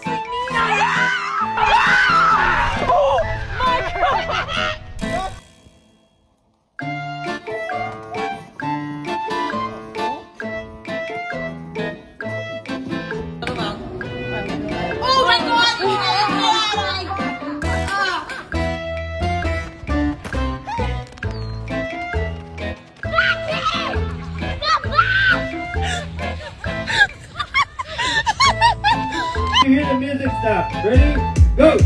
missing me. Oh my god! Oh my You hear the music stop. Ready? Go!